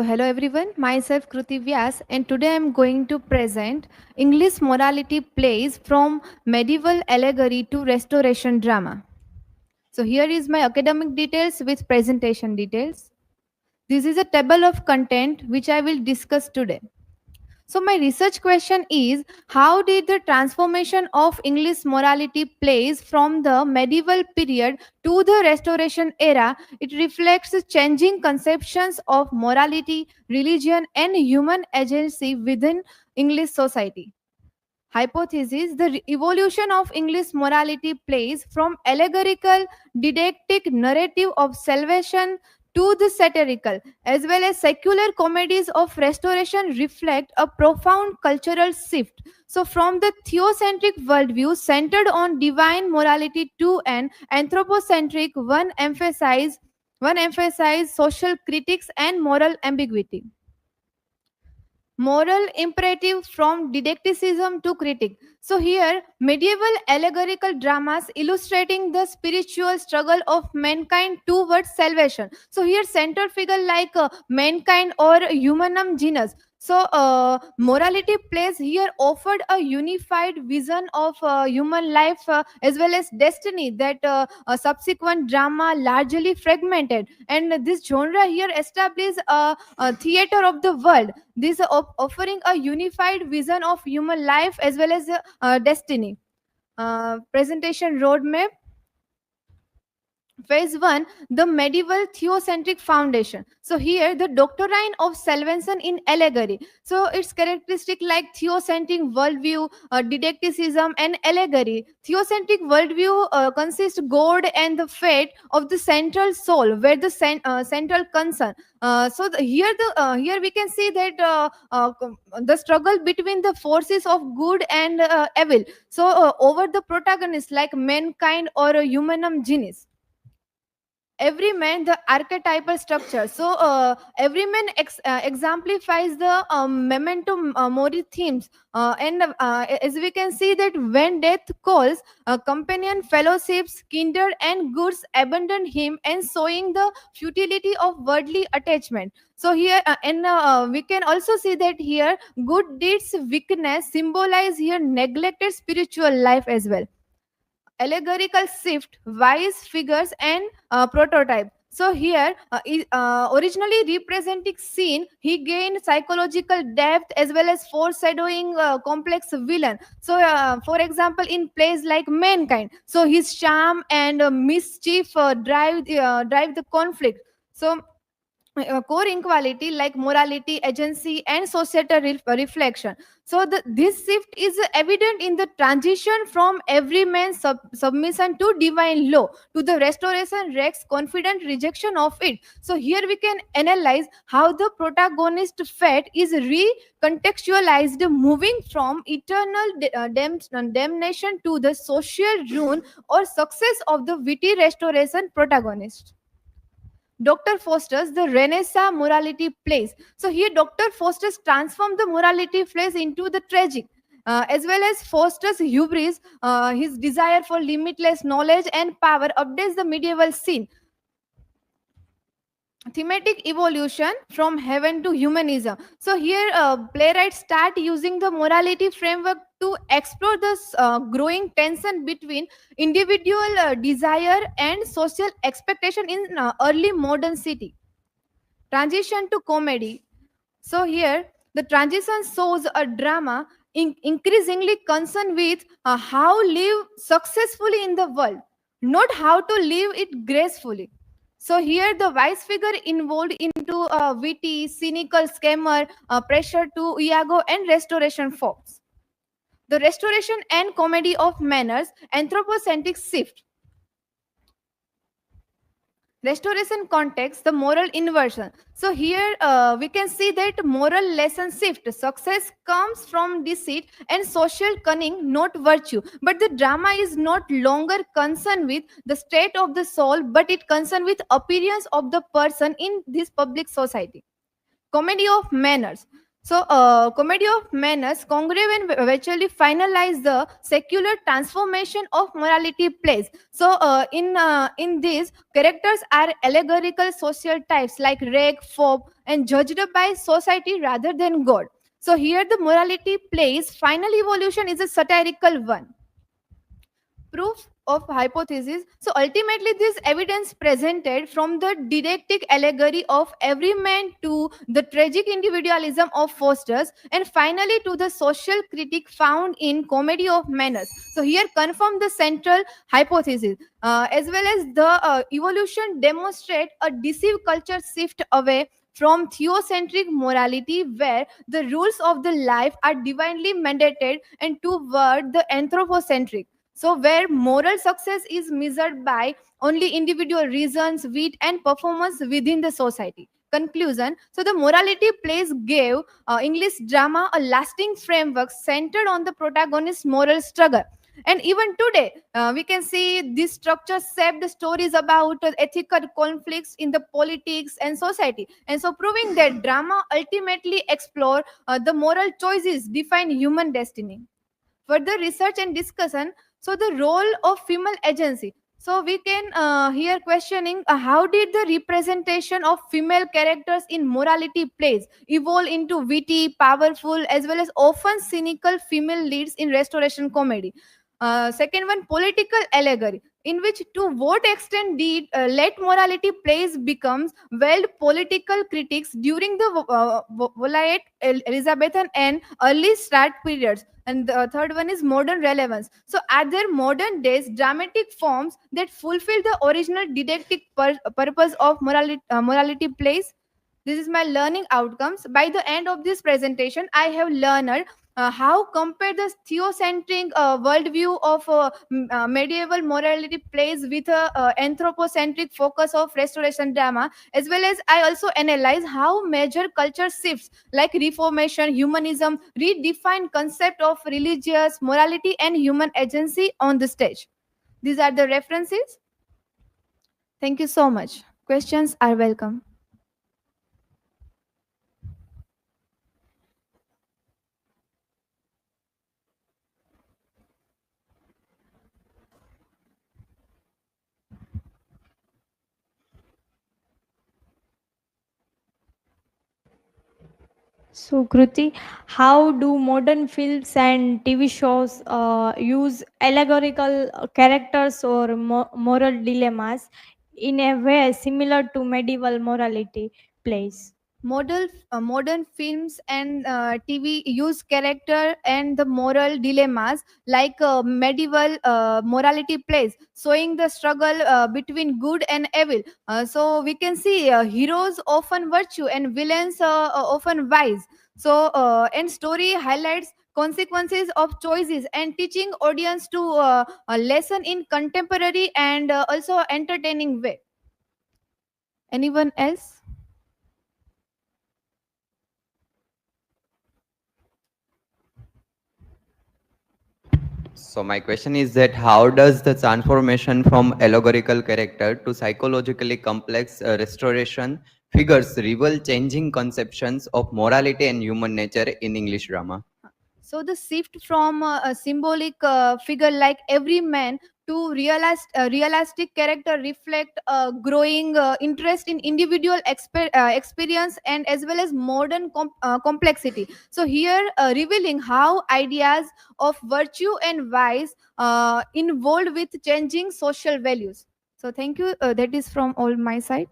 Hello everyone, myself Kruti Vyas, and today I am going to present English morality plays from medieval allegory to restoration drama. So here is my academic details with presentation details. This is a table of content which I will discuss today. So my research question is, how did the transformation of English morality plays from the medieval period to the restoration era? It reflects the changing conceptions of morality, religion and human agency within English society. Hypothesis: the evolution of English morality plays from allegorical didactic narrative of salvation to the satirical as well as secular comedies of restoration reflect a profound cultural shift. So, from the theocentric worldview centered on divine morality to an anthropocentric one emphasize social critics and moral ambiguity. Moral imperative from didacticism to critic. So here medieval allegorical dramas illustrating the spiritual struggle of mankind towards salvation. So here central figure like mankind or humanum genus. So morality plays here offered a unified vision of human life as well as destiny that a subsequent drama largely fragmented, and this genre here established a theater of the world, this offering a unified vision of human life as well as destiny. Presentation roadmap. Phase 1, the medieval theocentric foundation. So here the doctrine of salvation in allegory. So its characteristic like theocentric worldview, didacticism and allegory. Theocentric worldview consists God and the fate of the central soul, where the central concern. Here we can see that the struggle between the forces of good and evil. So over the protagonist like mankind or a humanum genus. Every man, the archetypal structure. So every man exemplifies the memento mori themes, and as we can see that when death calls, companion fellowships kindred and goods abandon him and showing the futility of worldly attachment. So here and we can also see that here good deeds weakness symbolize here neglected spiritual life as well. Allegorical shift, wise figures, and prototype. So here, originally representing scene, he gained psychological depth as well as foreshadowing complex villain. So, for example, in plays like Mankind, so his charm and mischief drive the conflict. So core inequality like morality, agency and societal reflection. So this shift is evident in the transition from every man's submission to divine law to the restoration rex confident rejection of it. So here we can analyze how the protagonist fate is recontextualized, moving from eternal damnation to the social ruin or success of the witty restoration protagonist. Dr. Foster's the Renaissance morality plays. So here Dr. Foster's transformed the morality plays into the tragic. As well as Foster's hubris, his desire for limitless knowledge and power updates the medieval scene. Thematic evolution from heaven to humanism. So here playwrights start using the morality framework to explore this growing tension between individual desire and social expectation in early modern city. Transition to comedy. So here the transition shows a drama increasingly concerned with how live successfully in the world, not how to live it gracefully. So here the wise figure involved into a witty, cynical scammer, pressure to Iago and restoration forms. The restoration and comedy of manners, anthropocentric shift. Restoration context, the moral inversion. So here we can see that moral lesson shift. Success comes from deceit and social cunning, not virtue. But the drama is not longer concerned with the state of the soul, but it concerned with appearance of the person in this public society. Comedy of manners. So, Comedy of Manners, Congreve and eventually finalize the secular transformation of morality plays. So, in this, characters are allegorical social types like rake, phobe, and judged by society rather than God. So, here the morality plays final evolution is a satirical one. Proof of hypothesis. So ultimately, this evidence presented from the didactic allegory of every man to the tragic individualism of Foster's, and finally to the social critique found in Comedy of Manners. So here confirm the central hypothesis, as well as the evolution demonstrate a deceived culture shift away from theocentric morality, where the rules of the life are divinely mandated, and toward the anthropocentric, so where moral success is measured by only individual reasons, wit, and performance within the society. Conclusion. So the morality plays gave English drama a lasting framework centered on the protagonist's moral struggle. And even today, we can see this structure shaped the stories about ethical conflicts in the politics and society. And so proving that drama ultimately explore the moral choices define human destiny. Further research and discussion. So the role of female agency. So we can here questioning how did the representation of female characters in morality plays evolve into witty, powerful, as well as often cynical female leads in restoration comedy. Second one, political allegory, in which to what extent did late morality plays becomes veiled political critics during the Vilayet, Elizabethan, and early start periods. And the third one is modern relevance. So are there modern days dramatic forms that fulfill the original didactic purpose of morality plays? This is my learning outcomes. By the end of this presentation, I have learned how compare the theocentric worldview of medieval morality plays with a anthropocentric focus of restoration drama, as well as I also analyze how major culture shifts like Reformation, humanism redefine concept of religious morality and human agency on the stage. These are the references. Thank you so much. Questions are welcome. So, Kruti, how do modern films and TV shows use allegorical characters or moral dilemmas in a way similar to medieval morality plays? Modern films and TV use character and the moral dilemmas like medieval morality plays, showing the struggle between good and evil. So we can see heroes often virtue and villains often wise. So and story highlights consequences of choices and teaching audience to a lesson in contemporary and also entertaining way. Anyone else? So my question is that how does the transformation from allegorical character to psychologically complex restoration figures reveal changing conceptions of morality and human nature in English drama? So the shift from a symbolic figure like every man to realistic character reflect growing interest in individual experience and as well as modern complexity. So here revealing how ideas of virtue and vice involved with changing social values. So thank you. That is from all my side.